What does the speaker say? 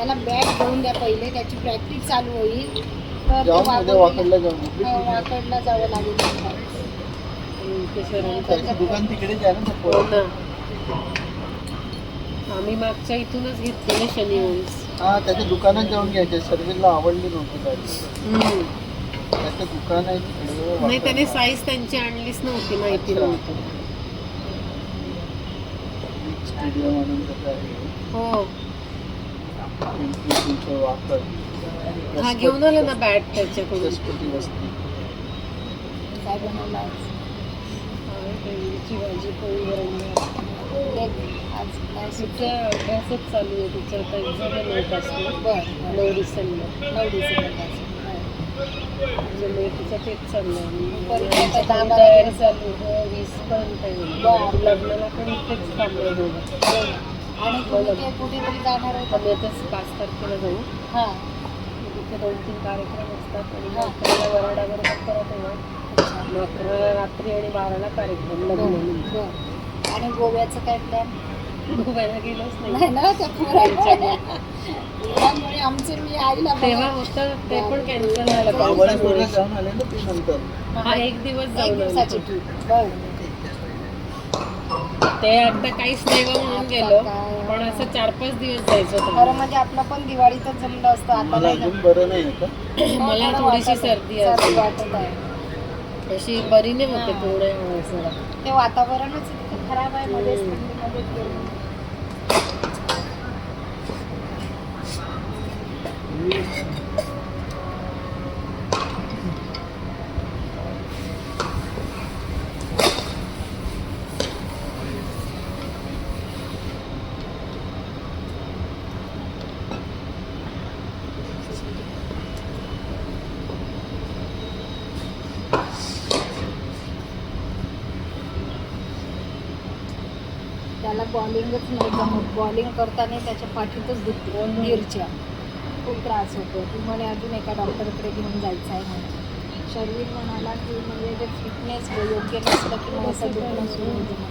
त्याला बॅट घेऊन द्या पहिले, त्याची प्रॅक्टिस चालू होईल. तर वाकडला जावं लागेल. त्याचं दुकान तिकडेच आहे ना. हो ना, आम्ही मागच्या इथूनच घेतलेले शनिवारी. हा, त्याच्या दुकानात जाऊन घ्यायचे. सर्विसला आवडली नव्हती गाडी. त्याचं दुकान आहे तिकडे. नाही, त्याने साईज त्यांची आणलीच नव्हती, माहिती नव्हतं. स्टेडियम आणून कसं आहे. हो, वाकड हा घेऊन आला ना बॅट त्याच्याकडून. वस्ती काय बनवलं आज? भेंडीची भाजी, पोळी, वरण. आज काय तिचा अभ्यासच चालू आहे. तिचा आता एक्झाम आहे 9 पासून. 9 डिसेंबर. 9 डिसेंबर. म्हणजे तिचा तेच चाललं परीक्षेच्या 10-12 तयारी चालू. हो, 20 पर्यंत आहे. लग्नाला पण इथेच थांबलं दोघं. आणि कुठेतरी जाणार होतं. आम्ही आता 5 तारखेला जाऊ. हां, तिथे 2-3 कार्यक्रम असतात आणि 11ला वराडावर परत येणार. 11ला रात्री आणि 12ला कार्यक्रम लग्न. आणि गोव्याचं काय प्लॅन? गोव्याला गेलोच नाही नाही ना, त्या पुरामुळे आमचे मी आईला तेव्हा होतं ते पण कॅन्सल झालं महाबळेश्वरला पावसामुळे. जाऊन आले ना ते नंतर. हा, 1 दिवस एक जाऊन दिवसाची आलो. ट्रिप. ते आता काहीच नाही बा म्हणून गेलो, पण असं 4-5 दिवस जायचं खरं होतं. म्हणजे आपलं पण दिवाळीतच जमलं असतं. आता मला नाही अजून बरं नाही आहे का? मला थोडीशी सर्दी आहे. वाटत आहे. अशी बरी नाही होते पूर्ण वेळेस. ते वातावरणच इतकं खराब आहे. मध्येच थंडीमध्ये गेलो. त्याला बॉलिंगच नाही जमत. बॉलिंग करताना त्याच्या पाठीतच दुखते. मिरच्या खूप त्रास होतो. ती म्हणे अजून एका डॉक्टरकडे घेऊन जायचं आहे म्हणे. शरीर म्हणाला की म्हणजे ते फिटनेस योग्य नसलं की मग असं दुखणं सुरू होतं.